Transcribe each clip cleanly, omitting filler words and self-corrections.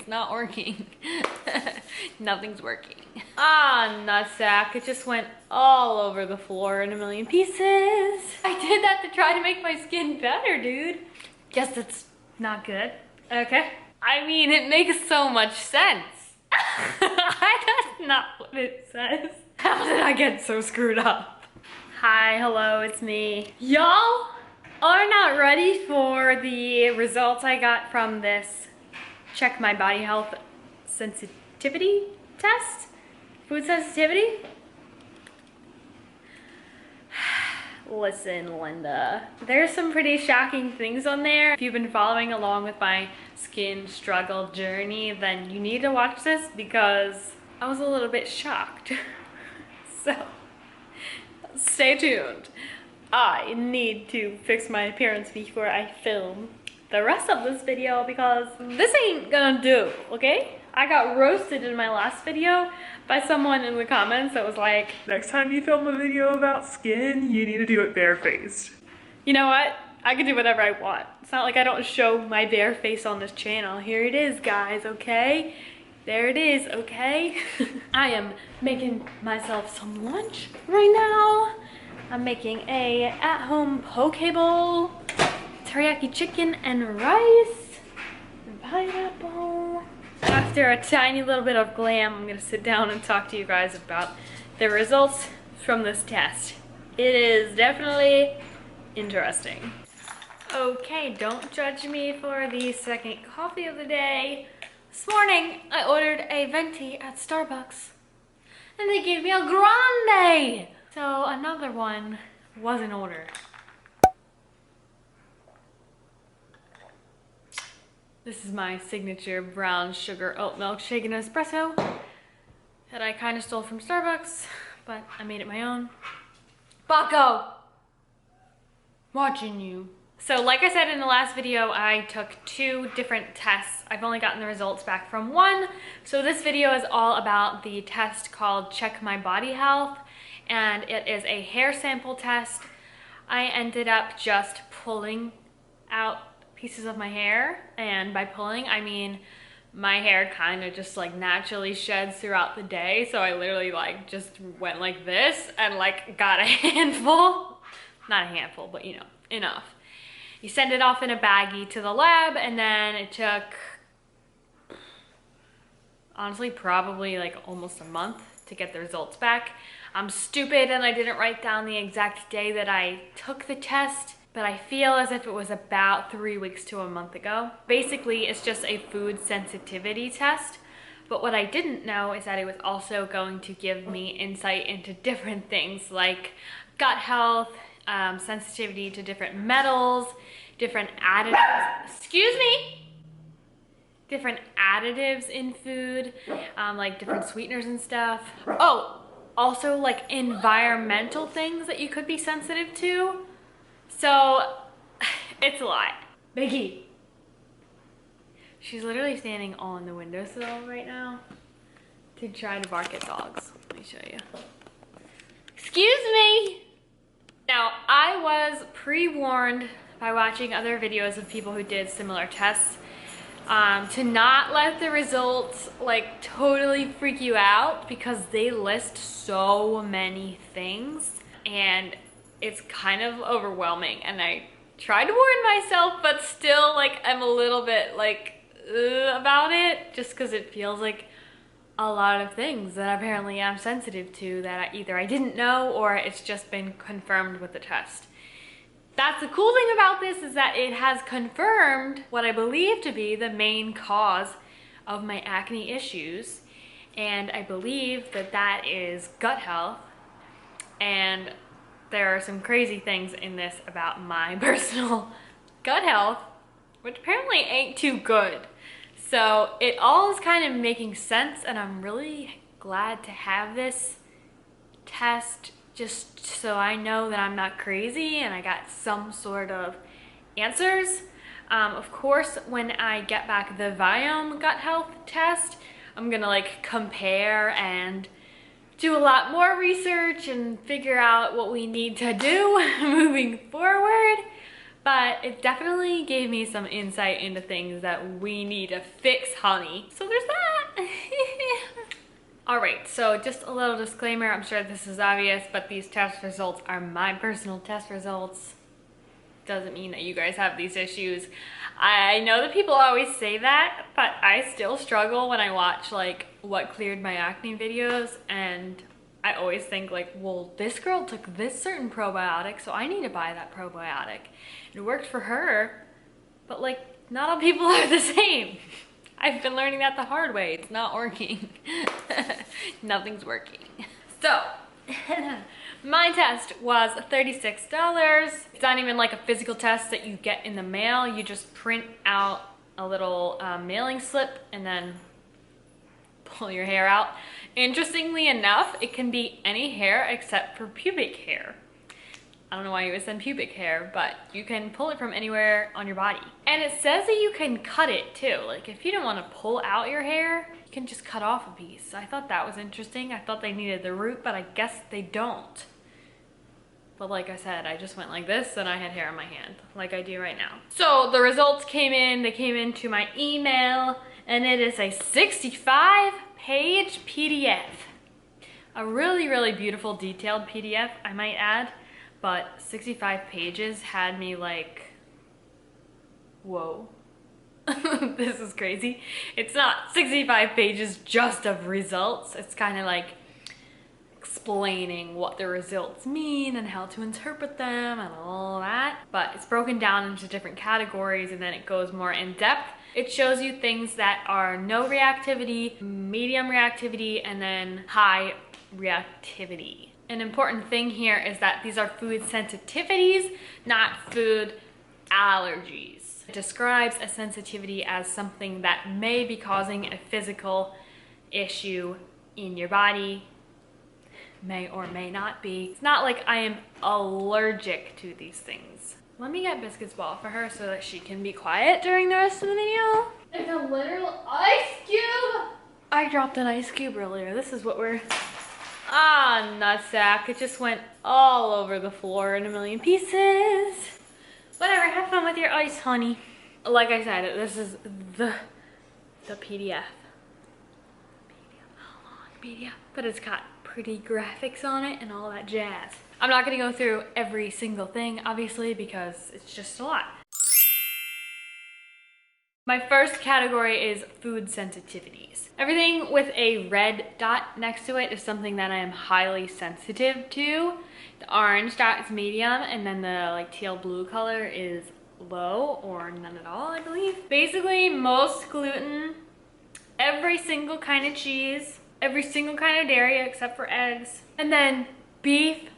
It's not working. Nothing's working. Ah, nutsack. It just went all over the floor in a million pieces. I did that to try to make my skin better, dude. Guess it's not good. Okay. I mean, it makes so much sense. That's not what it says. How did I get so screwed up? Hi, hello, it's me. Y'all are not ready for the results I got from this check my body health sensitivity test? Food sensitivity? Listen, Linda, there's some pretty shocking things on there. If you've been following along with my skin struggle journey, then you need to watch this because I was a little bit shocked. So, stay tuned. I need to fix my appearance before I film the rest of this video because this ain't gonna do, okay? I got roasted in my last video by someone in the comments that was like, next time you film a video about skin, you need to do it barefaced. you know what? I can do whatever I want. It's not like I don't show my bare face on this channel. Here it is, guys, okay? There it is, okay? I am making myself some lunch right now. I'm making a at-home poke bowl, teriyaki chicken and rice, and pineapple. After a tiny little bit of glam, I'm gonna sit down and talk to you guys about the results from this test. It is definitely interesting. Okay, don't judge me for the second coffee of the day. This morning, I ordered a venti at Starbucks, and they gave me a grande. So another one was in order. This is my signature brown sugar oat milk shaken espresso that I kind of stole from Starbucks, but I made it my own. Baco! Watching you. So like I said in the last video, I took 2 different tests. I've only gotten the results back from one. So this video is all about the test called Check My Body Health, and it is a hair sample test. I ended up just pulling out pieces of my hair, and by pulling I mean my hair kind of just like naturally sheds throughout the day, so I literally like just went like this and like got a handful, not a handful, but you know, enough. You send it off in a baggie to the lab, and then it took honestly probably like almost a month to get the results back. I'm stupid and I didn't write down the exact day that I took the test, but I feel as if it was about 3 weeks to a month ago. Basically, it's just a food sensitivity test, but what I didn't know is that it was also going to give me insight into different things like gut health, sensitivity to different metals, different additives, excuse me, different additives in food, like different sweeteners and stuff. Oh, also like environmental things that you could be sensitive to. So it's a lot. Biggie. She's literally standing on the windowsill right now to try to bark at dogs. Let me show you. Excuse me. Now, I was pre-warned by watching other videos of people who did similar tests to not let the results like totally freak you out because they list so many things and it's kind of overwhelming, and I tried to warn myself, but still like I'm a little bit like about it just because it feels like a lot of things that apparently I'm sensitive to that either I didn't know or it's just been confirmed with the test. That's the cool thing about this, is that it has confirmed what I believe to be the main cause of my acne issues, and I believe that that is gut health. And there are some crazy things in this about my personal gut health, which apparently ain't too good. So it all is kind of making sense, and I'm really glad to have this test just so I know that I'm not crazy and I got some sort of answers. Of course, when I get back the Viome gut health test, I'm gonna like compare and do a lot more research and figure out what we need to do moving forward. But it definitely gave me some insight into things that we need to fix, honey. So there's that. All right, so just a little disclaimer. I'm sure this is obvious, but these test results are my personal test results. Doesn't mean that you guys have these issues. I know that people always say that, but I still struggle when I watch like what cleared my acne videos, and I always think like, well, this girl took this certain probiotic, so I need to buy that probiotic. It worked for her, but like not all people are the same. I've been learning that the hard way. It's not working. Nothing's working. So, my test was $36. It's not even like a physical test that you get in the mail. You just print out a little mailing slip and then pull your hair out. Interestingly enough, it can be any hair except for pubic hair. I don't know why you would send pubic hair, but you can pull it from anywhere on your body. And it says that you can cut it too. Like if you don't want to pull out your hair, you can just cut off a piece. I thought that was interesting. I thought they needed the root, but I guess they don't. But like I said, I just went like this and I had hair on my hand, like I do right now. So the results came in, they came into my email, and it is a 65-page PDF. A really, really beautiful, detailed PDF, I might add. But 65 pages had me like, whoa, this is crazy. It's not 65 pages just of results. It's kind of like explaining what the results mean and how to interpret them and all that. But it's broken down into different categories and then it goes more in depth. It shows you things that are no reactivity, medium reactivity, and then high reactivity. An important thing here is that these are food sensitivities, not food allergies. It describes a sensitivity as something that may be causing a physical issue in your body, may or may not be. It's not like I am allergic to these things. Let me get Biscuit's ball for her so that she can be quiet during the rest of the video. It's a literal ice cube! I dropped an ice cube earlier. This is what we're... Ah, nutsack. It just went all over the floor in a million pieces. Whatever, have fun with your ice, honey. Like I said, this is the PDF. PDF. But it's got pretty graphics on it and all that jazz. I'm not gonna go through every single thing, obviously, because it's just a lot. My first category is food sensitivities. Everything with a red dot next to it is something that I am highly sensitive to. The orange dot is medium, and then the like teal blue color is low or none at all, I believe. Basically, most gluten, every single kind of cheese, every single kind of dairy except for eggs, and then beef,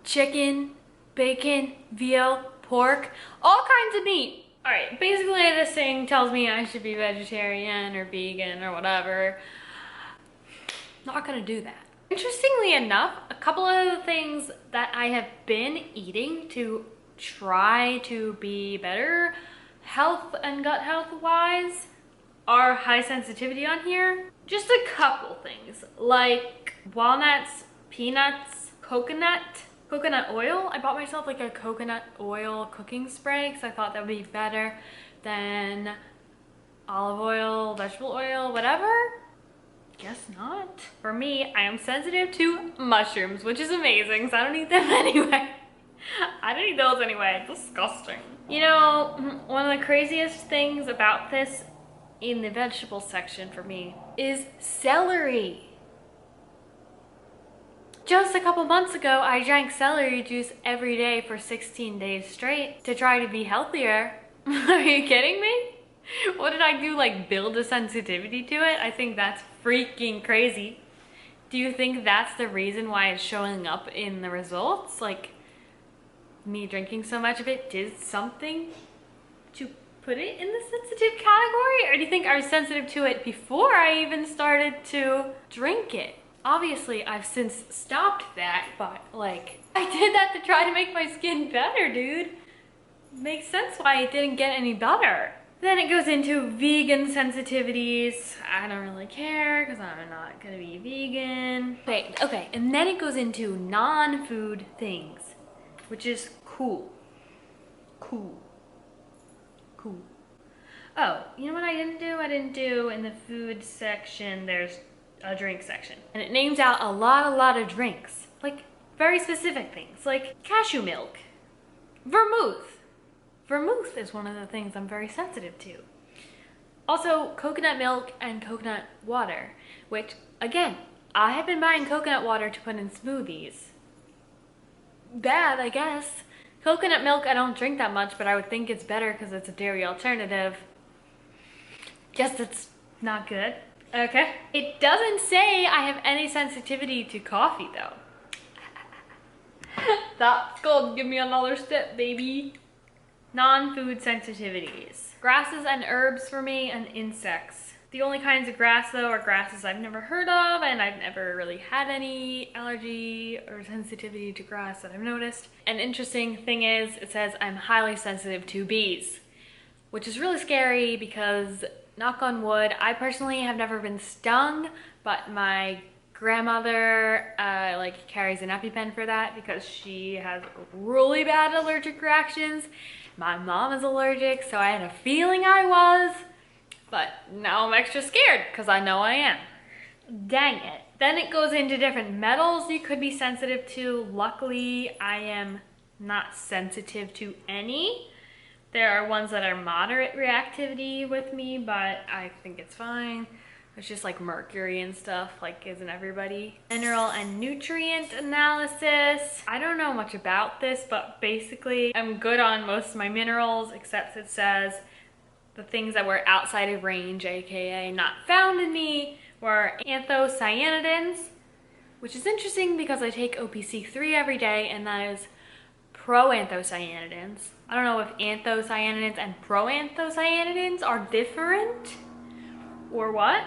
chicken, bacon, veal, pork, all kinds of meat. All right, basically this thing tells me I should be vegetarian or vegan or whatever. Not gonna do that. Interestingly enough, a couple of the things that I have been eating to try to be better health and gut health wise are high sensitivity on here. Just a couple things like walnuts, peanuts, coconut oil. I bought myself like a coconut oil cooking spray because I thought that would be better than olive oil, vegetable oil, whatever. Guess not. For me, I am sensitive to mushrooms, which is amazing because I don't eat them anyway. I don't eat those anyway. It's disgusting. You know, one of the craziest things about this in the vegetable section for me is celery. Just a couple months ago, I drank celery juice every day for 16 days straight to try to be healthier. Are you kidding me? What did I do, like build a sensitivity to it? I think that's freaking crazy. Do you think that's the reason why it's showing up in the results? Like, me drinking so much of it did something to put it in the sensitive category? Or do you think I was sensitive to it before I even started to drink it? Obviously, I've since stopped that, but like, I did that to try to make my skin better, dude. Makes sense why it didn't get any better. Then it goes into vegan sensitivities. I don't really care because I'm not gonna be vegan. Okay, and then it goes into non-food things, which is cool. Cool. Who? Oh, you know what I didn't do? I didn't do in the food section, there's a drink section. And it names out a lot of drinks. Like very specific things, like cashew milk, vermouth. Vermouth is one of the things I'm very sensitive to. Also, coconut milk and coconut water, which, again, I have been buying coconut water to put in smoothies. Bad, I guess. Coconut milk I don't drink that much, but I would think it's better because it's a dairy alternative. Guess it's not good. Okay. It doesn't say I have any sensitivity to coffee, though. That's good. Give me another step, baby. Non-food sensitivities. Grasses and herbs for me, and insects. The only kinds of grass, though, are grasses I've never heard of, and I've never really had any allergy or sensitivity to grass that I've noticed. An interesting thing is, it says I'm highly sensitive to bees, which is really scary because, knock on wood, I personally have never been stung, but my grandmother like carries an EpiPen for that because she has really bad allergic reactions. My mom is allergic, so I had a feeling I was, but now I'm extra scared because I know I am. Dang it. Then it goes into different metals you could be sensitive to. Luckily, I am not sensitive to any. There are ones that are moderate reactivity with me, but I think it's fine. It's just like mercury and stuff, like isn't everybody? Mineral and nutrient analysis. I don't know much about this, but basically I'm good on most of my minerals, except it says the things that were outside of range, aka not found in me, were anthocyanidins, which is interesting because I take OPC3 every day, and that is proanthocyanidins. I don't know if anthocyanidins and proanthocyanidins are different or what.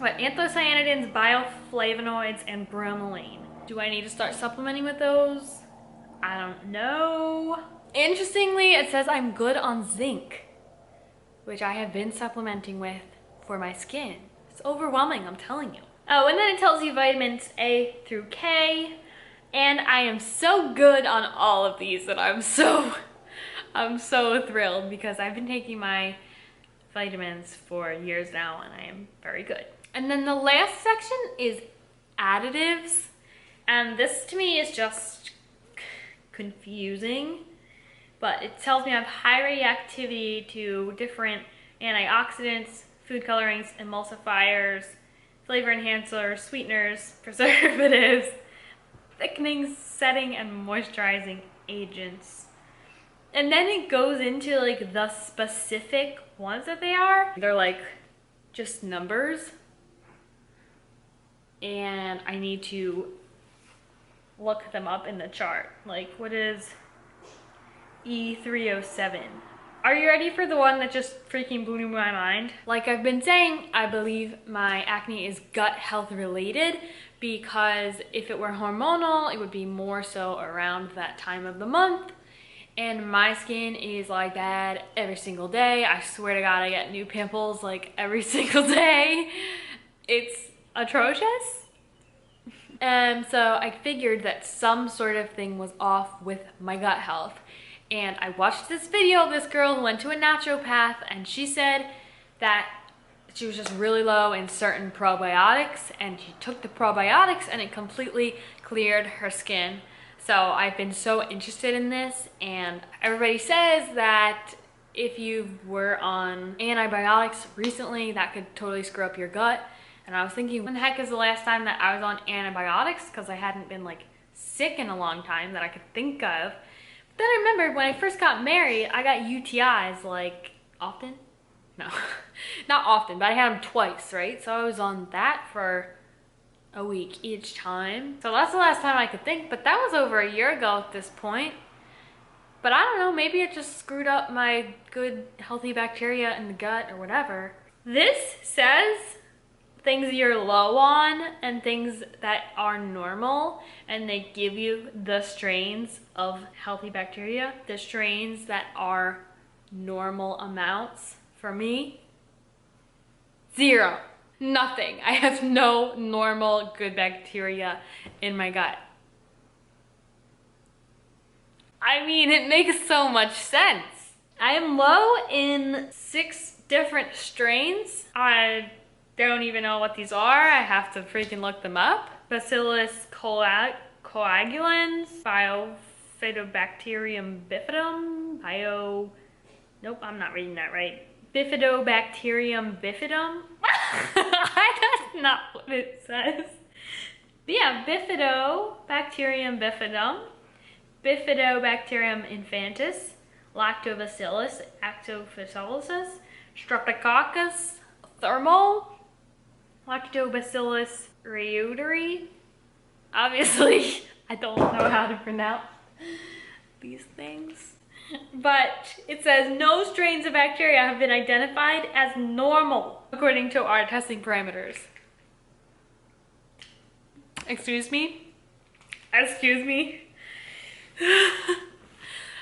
But anthocyanidins, bioflavonoids, and bromelain. Do I need to start supplementing with those? I don't know. Interestingly, it says I'm good on zinc, which I have been supplementing with for my skin. It's overwhelming, I'm telling you. Oh, and then it tells you vitamins A through K. And I am so good on all of these that I'm so thrilled because I've been taking my vitamins for years now and I am very good. And then the last section is additives. And this to me is just confusing, but it tells me I have high reactivity to different antioxidants, food colorings, emulsifiers, flavor enhancers, sweeteners, preservatives, thickening, setting, and moisturizing agents. And then it goes into like the specific ones that they are. They're like just numbers. And I need to look them up in the chart. Like, what is E307? Are you ready for the one that just freaking blew my mind? Like I've been saying, I believe my acne is gut health related because if it were hormonal, it would be more so around that time of the month. And my skin is like that every single day. I swear to God, I get new pimples like every single day. It's atrocious. And so I figured that some sort of thing was off with my gut health. And I watched this video of this girl who went to a naturopath, and she said that she was just really low in certain probiotics, and she took the probiotics and it completely cleared her skin. So I've been so interested in this, and everybody says that if you were on antibiotics recently, that could totally screw up your gut. And I was thinking, when the heck is the last time that I was on antibiotics? Because I hadn't been like sick in a long time that I could think of. But then I remembered when I first got married, I got UTIs like often. No, not often, but I had them twice, right? So I was on that for a week each time. So that's the last time I could think, but that was over a year ago at this point. But I don't know, maybe it just screwed up my good healthy bacteria in the gut or whatever. This says things you're low on and things that are normal, and they give you the strains of healthy bacteria, the strains that are normal amounts. For me, 0. Nothing. I have no normal good bacteria in my gut. I mean, it makes so much sense. I am low in 6 different strains. I don't even know what these are. I have to freaking look them up. Bacillus coagulans, Bifidobacterium bifidum, nope, I'm not reading that right. Bifidobacterium bifidum? That's not what it says. But yeah, Bifidobacterium bifidum, Bifidobacterium infantis, Lactobacillus actophysalis, Streptococcus thermo, Lactobacillus reuteri. Obviously, I don't know how to pronounce these things. But it says no strains of bacteria have been identified as normal according to our testing parameters. Excuse me? Excuse me?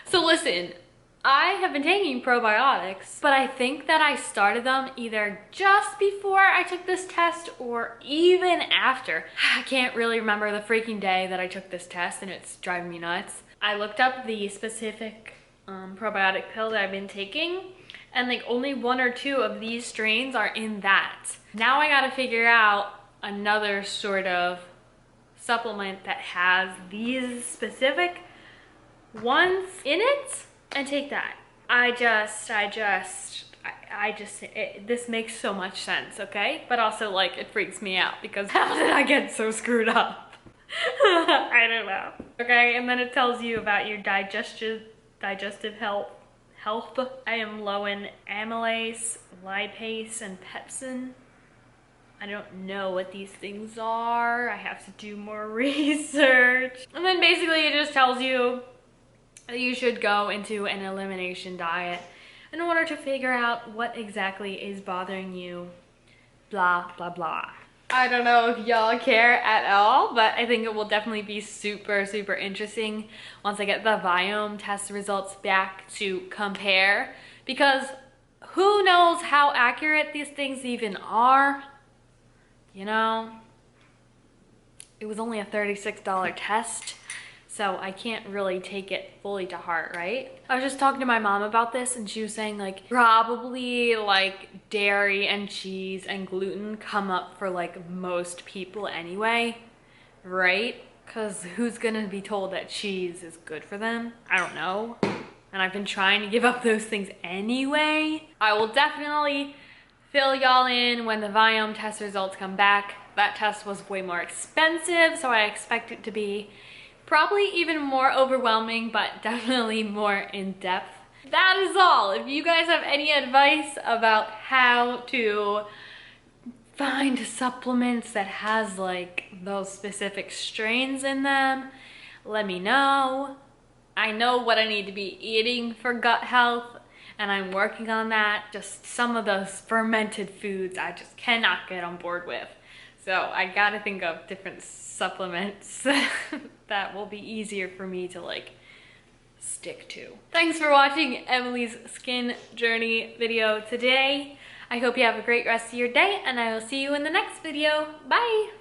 So listen, I have been taking probiotics, but I think that I started them either just before I took this test or even after. I can't really remember the freaking day that I took this test, and it's driving me nuts. I looked up the specific probiotic pill that I've been taking, and like only 1 or 2 of these strains are in that. Now I gotta figure out another sort of supplement that has these specific ones in it and take that. This makes so much sense, okay? But also like it freaks me out because how did I get so screwed up? I don't know. Okay, and then it tells you about your digestive health. I am low in amylase, lipase, and pepsin. I don't know what these things are. I have to do more research. And then basically it just tells you that you should go into an elimination diet in order to figure out what exactly is bothering you. Blah, blah, blah. I don't know if y'all care at all, but I think it will definitely be super, super interesting once I get the Viome test results back to compare, because who knows how accurate these things even are, you know? It was only a $36 test, so I can't really take it fully to heart, right? I was just talking to my mom about this, and she was saying like probably like dairy and cheese and gluten come up for like most people anyway, right? Because who's gonna be told that cheese is good for them? I don't know. And I've been trying to give up those things anyway. I will definitely fill y'all in when the Viome test results come back. That test was way more expensive, so I expect it to be probably even more overwhelming, but definitely more in-depth. That is all. If you guys have any advice about how to find supplements that has like those specific strains in them, let me know. I know what I need to be eating for gut health, and I'm working on that. Just some of those fermented foods I just cannot get on board with. So I gotta think of different supplements that will be easier for me to like stick to. Thanks for watching Emily's skin journey video today. I hope you have a great rest of your day, and I will see you in the next video. Bye!